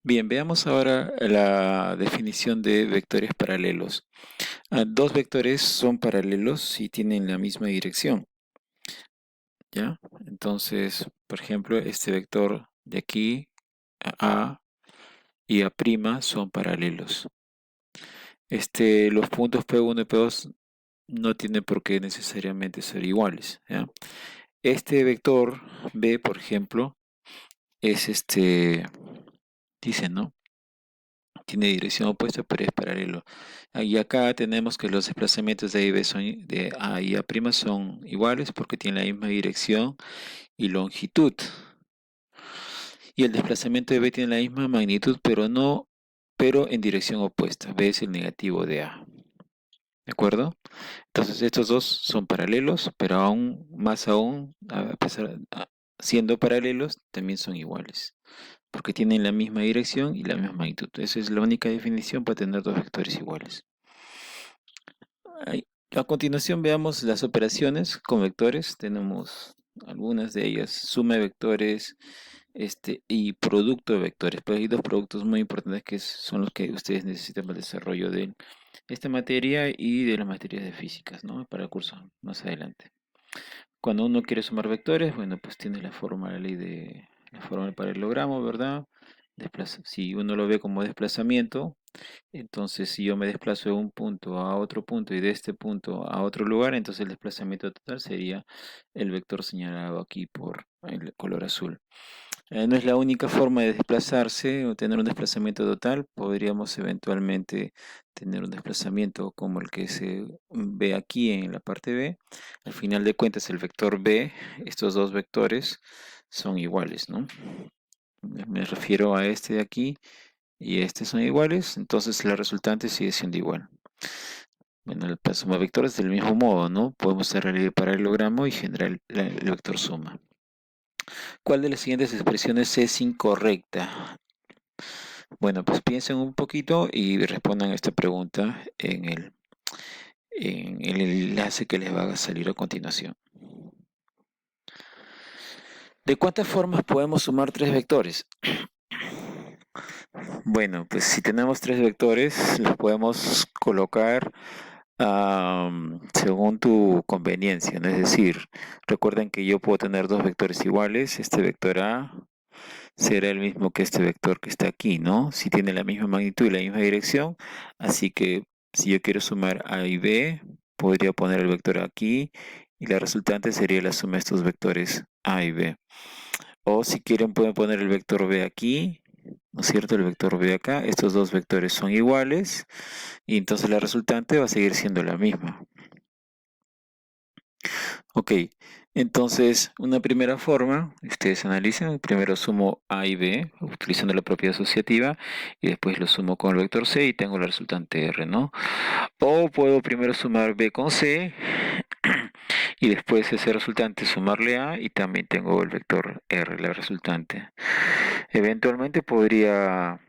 Bien, veamos ahora la definición de vectores paralelos. Dos vectores son paralelos si tienen la misma dirección, ¿ya? Entonces, por ejemplo, este vector de aquí, A y A' son paralelos. Los puntos P1 y P2 no tienen por qué necesariamente ser iguales, ¿ya? Este vector B, por ejemplo, es dice, ¿no? Tiene dirección opuesta, pero es paralelo. Y acá tenemos que los desplazamientos de A y B de A y A' son iguales porque tienen la misma dirección y longitud. Y el desplazamiento de B tiene la misma magnitud, pero en dirección opuesta. B es el negativo de A. ¿De acuerdo? Entonces estos dos son paralelos, pero aún más aún, siendo paralelos, también son iguales, porque tienen la misma dirección y la misma magnitud. Esa es la única definición para tener dos vectores iguales. A continuación veamos las operaciones con vectores. Tenemos algunas de ellas, suma de vectores y producto de vectores. Pero hay dos productos muy importantes que son los que ustedes necesitan para el desarrollo de esta materia y de las materias de físicas, ¿no? Para el curso más adelante. Cuando uno quiere sumar vectores, bueno, pues tiene la ley de la fórmula para el paralelogramo, ¿verdad? Si uno lo ve como desplazamiento, entonces si yo me desplazo de un punto a otro punto y de este punto a otro lugar, entonces el desplazamiento total sería el vector señalado aquí por el color azul. No es la única forma de desplazarse o tener un desplazamiento total. Podríamos eventualmente tener un desplazamiento como el que se ve aquí en la parte B. Al final de cuentas, el vector B, estos dos vectores son iguales, ¿no? Me refiero a este de aquí y este son iguales, entonces la resultante sigue siendo igual. Bueno, la suma de vectores del mismo modo, ¿no? Podemos hacer el paralelogramo y generar el vector suma. ¿Cuál de las siguientes expresiones es incorrecta? Bueno, pues piensen un poquito y respondan a esta pregunta en el enlace que les va a salir a continuación. ¿De cuántas formas podemos sumar tres vectores? Bueno, pues si tenemos tres vectores, los podemos colocar según tu conveniencia, ¿no? Es decir, recuerden que yo puedo tener dos vectores iguales. Este vector A será el mismo que este vector que está aquí, ¿no? Si tiene la misma magnitud y la misma dirección, así que si yo quiero sumar A y B, podría poner el vector aquí y la resultante sería la suma de estos vectores A y B. O si quieren pueden poner el vector B aquí, ¿no es cierto? El vector B acá, estos dos vectores son iguales y entonces la resultante va a seguir siendo la misma. Ok, entonces una primera forma, ustedes analizan, primero sumo A y B utilizando la propiedad asociativa y después lo sumo con el vector C y tengo la resultante R, ¿no? O puedo primero sumar B con C y después ese resultante sumarle A y también tengo el vector R, la resultante. Eventualmente podría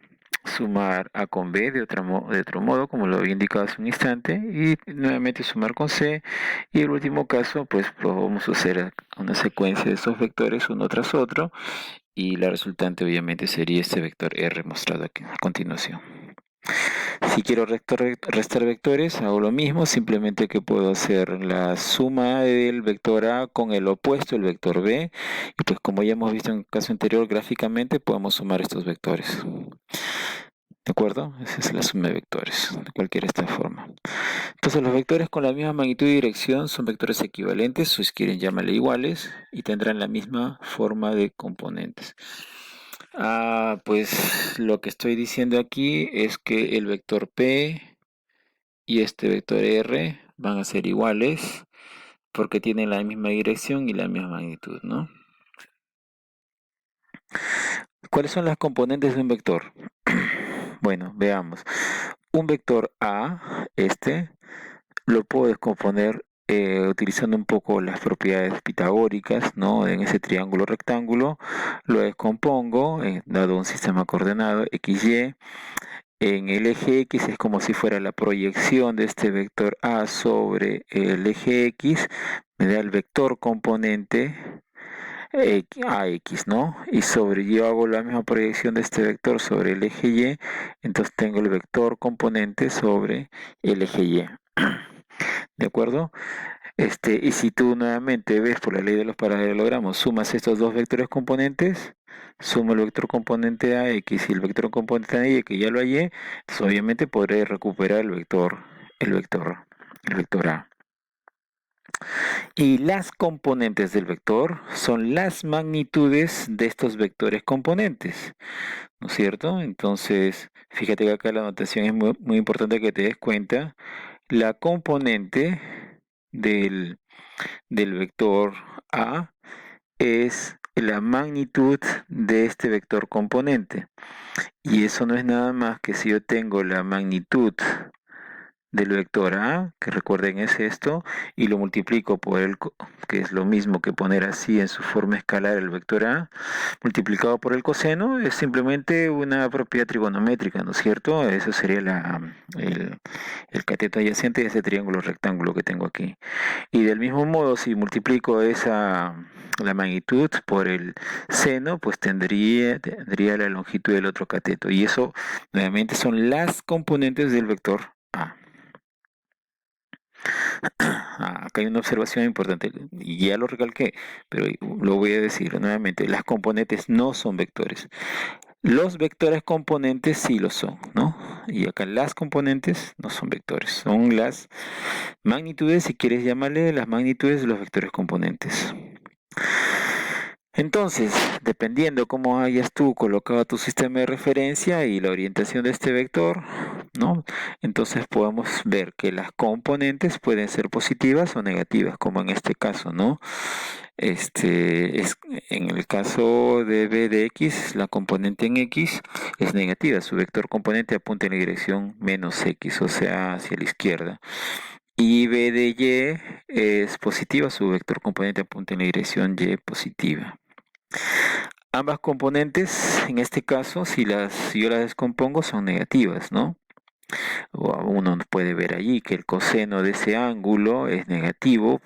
sumar A con B de otro modo, como lo había indicado hace un instante, y nuevamente sumar con C. Y el último caso, pues vamos a hacer una secuencia de estos vectores uno tras otro, y la resultante obviamente sería este vector R mostrado aquí a continuación. Si quiero restar vectores, hago lo mismo, simplemente que puedo hacer la suma del vector A con el opuesto, el vector B, y pues como ya hemos visto en el caso anterior gráficamente, podemos sumar estos vectores. ¿De acuerdo? Esa es la suma de vectores, de cualquiera esta forma. Entonces los vectores con la misma magnitud y dirección son vectores equivalentes, o si quieren llámale iguales, y tendrán la misma forma de componentes. Pues lo que estoy diciendo aquí es que el vector P y este vector R van a ser iguales porque tienen la misma dirección y la misma magnitud, ¿no? ¿Cuáles son las componentes de un vector? Bueno, veamos. Un vector A, lo puedo descomponer utilizando un poco las propiedades pitagóricas, ¿no? En ese triángulo rectángulo lo descompongo, dado un sistema coordenado XY. En el eje X es como si fuera la proyección de este vector A sobre el eje X, me da el vector componente a X, ¿no? Y sobre yo hago la misma proyección de este vector sobre el eje Y, entonces tengo el vector componente sobre el eje Y. ¿De acuerdo? Y si tú nuevamente ves por la ley de los paralelogramos, sumas estos dos vectores componentes, sumo el vector componente AX y el vector componente AY, que ya lo hallé, entonces obviamente podré recuperar el vector, el vector A. Y las componentes del vector son las magnitudes de estos vectores componentes, ¿no es cierto? Entonces, fíjate que acá la notación es muy, muy importante que te des cuenta. La componente del, del vector A es la magnitud de este vector componente. Y eso no es nada más que si yo tengo la magnitud del vector A, que recuerden es esto, y lo multiplico por que es lo mismo que poner así en su forma escalar el vector A, multiplicado por el coseno, es simplemente una propiedad trigonométrica, ¿no es cierto? Eso sería el cateto adyacente de ese triángulo rectángulo que tengo aquí. Y del mismo modo, si multiplico la magnitud por el seno, pues tendría la longitud del otro cateto. Y eso, nuevamente, son las componentes del vector A. Acá hay una observación importante, y ya lo recalqué, pero lo voy a decir nuevamente, las componentes no son vectores. Los vectores componentes sí lo son, ¿no? Y acá las componentes no son vectores, son las magnitudes, si quieres llamarle las magnitudes de los vectores componentes. Entonces, dependiendo cómo hayas tú colocado tu sistema de referencia y la orientación de este vector, ¿no? Entonces podemos ver que las componentes pueden ser positivas o negativas, como en este caso, ¿no? En el caso de b de x, la componente en x es negativa, su vector componente apunta en la dirección menos x, o sea, hacia la izquierda. Y b de y es positiva, su vector componente apunta en la dirección y positiva. Ambas componentes, en este caso, si yo las descompongo, son negativas, ¿no? Uno puede ver allí que el coseno de ese ángulo es negativo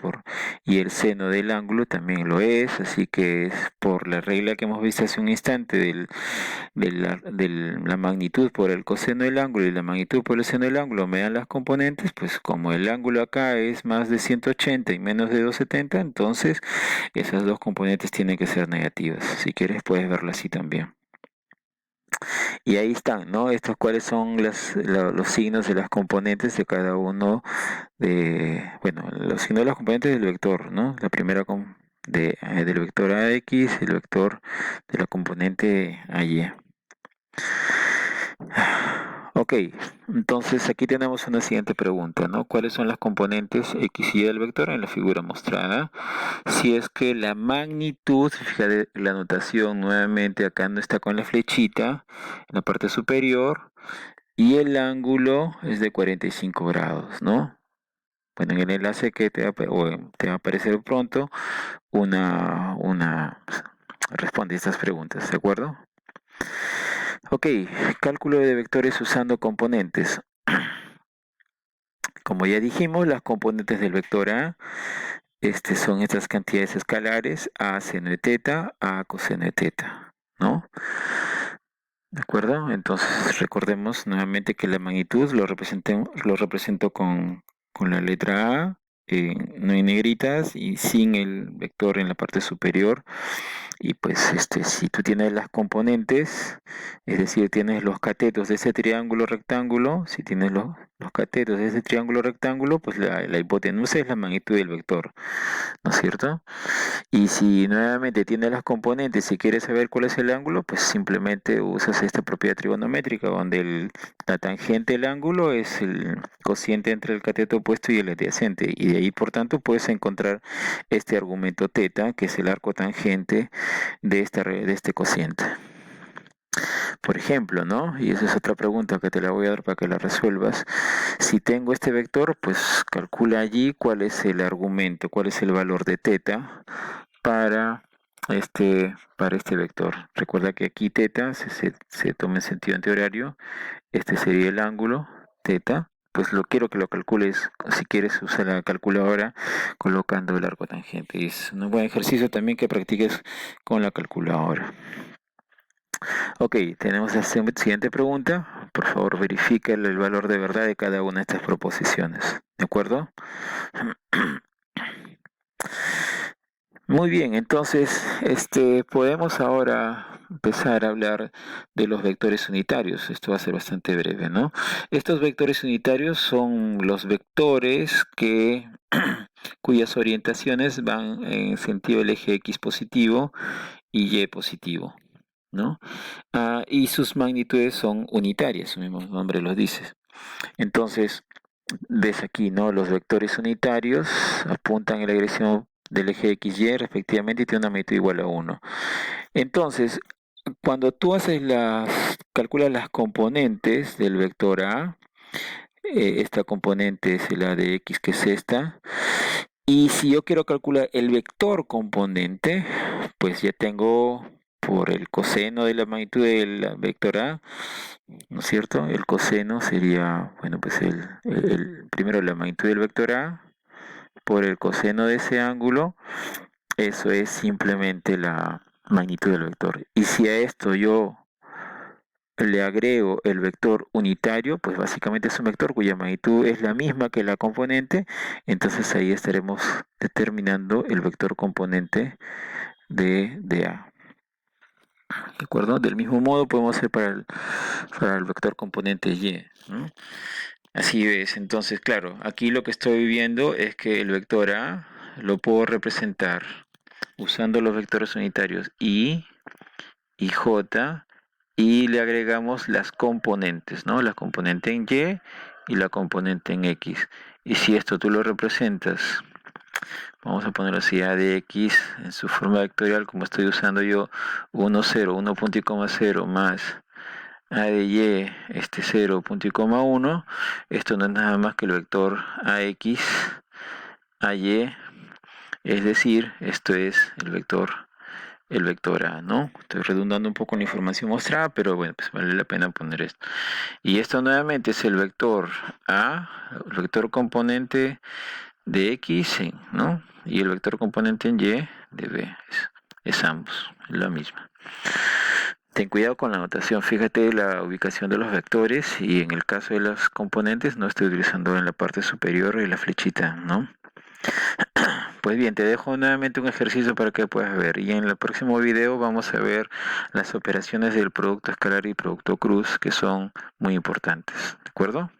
y el seno del ángulo también lo es, así que es por la regla que hemos visto hace un instante de la magnitud por el coseno del ángulo y la magnitud por el seno del ángulo me dan las componentes, pues como el ángulo acá es más de 180 y menos de 270, entonces esas dos componentes tienen que ser negativas. Si quieres puedes verlo así también. Y ahí están, ¿no? Estos cuáles son los signos de las componentes de cada uno bueno, los signos de las componentes del vector, ¿no? La primera del vector AX, el vector de la componente AY. Ok, entonces aquí tenemos una siguiente pregunta, ¿no? ¿Cuáles son las componentes X y Y del vector en la figura mostrada? Si es que la magnitud, fíjate la notación nuevamente, acá no está con la flechita, en la parte superior, y el ángulo es de 45 grados, ¿no? Bueno, en el enlace que te va a aparecer pronto, responde estas preguntas, ¿de acuerdo? Ok, cálculo de vectores usando componentes. Como ya dijimos, las componentes del vector A son estas cantidades escalares, A seno de teta, A coseno de teta, ¿no? ¿De acuerdo? Entonces recordemos nuevamente que la magnitud lo represento con la letra A, no en negritas y sin el vector en la parte superior. Y pues si tú tienes las componentes, es decir, tienes los catetos de ese triángulo rectángulo, si tienes los catetos de ese triángulo rectángulo, pues la hipotenusa es la magnitud del vector, ¿no es cierto? Y si nuevamente tienes las componentes y quieres saber cuál es el ángulo, pues simplemente usas esta propiedad trigonométrica, donde la tangente del ángulo es el cociente entre el cateto opuesto y el adyacente, y de ahí por tanto puedes encontrar este argumento teta, que es el arco tangente de este cociente. Por ejemplo, ¿no? Y esa es otra pregunta que te la voy a dar para que la resuelvas. Si tengo este vector, pues calcula allí cuál es el argumento, cuál es el valor de teta para para este vector. Recuerda que aquí teta se toma en sentido antihorario. Este sería el ángulo, teta, pues lo quiero que lo calcules, si quieres usar la calculadora, colocando el arco tangente. Y es un buen ejercicio también que practiques con la calculadora. Ok, tenemos la siguiente pregunta. Por favor, verifica el valor de verdad de cada una de estas proposiciones. ¿De acuerdo? Muy bien, entonces, podemos ahora empezar a hablar de los vectores unitarios. Esto va a ser bastante breve, ¿no? Estos vectores unitarios son los vectores cuyas orientaciones van en sentido del eje X positivo y Y positivo, ¿no? Y sus magnitudes son unitarias, su mismo nombre lo dice. Entonces, ves aquí, ¿no? Los vectores unitarios apuntan en la dirección del eje XY respectivamente y tienen una magnitud igual a 1. Entonces, cuando tú calculas las componentes del vector A, esta componente es la de X, que es esta, y si yo quiero calcular el vector componente, pues ya tengo por el coseno de la magnitud del vector A, ¿no es cierto? El coseno sería, bueno, pues primero la magnitud del vector A por el coseno de ese ángulo, eso es simplemente la magnitud del vector. Y si a esto yo le agrego el vector unitario, pues básicamente es un vector cuya magnitud es la misma que la componente, entonces ahí estaremos determinando el vector componente de A. ¿De acuerdo? Del mismo modo podemos hacer para el vector componente Y, ¿no? Así ves, entonces claro, aquí lo que estoy viendo es que el vector A lo puedo representar usando los vectores unitarios I y J, y le agregamos las componentes, ¿no? La componente en Y y la componente en X. Y si esto tú lo representas, vamos a ponerlo así, A de X en su forma vectorial, como estoy usando yo 1, 0, 1 punto y coma 0 más A de Y, 0, punto y coma 1, esto no es nada más que el vector AX, AY, es decir, esto es el vector A, ¿no? Estoy redundando un poco en la información mostrada, pero bueno, pues vale la pena poner esto. Y esto nuevamente es el vector A, el vector componente de X, ¿no? Y el vector componente en Y de B. Es ambos, es la misma. Ten cuidado con la notación, fíjate la ubicación de los vectores y en el caso de las componentes no estoy utilizando en la parte superior la flechita, ¿no? Pues bien, te dejo nuevamente un ejercicio para que puedas ver, y en el próximo video vamos a ver las operaciones del producto escalar y producto cruz, que son muy importantes, ¿de acuerdo?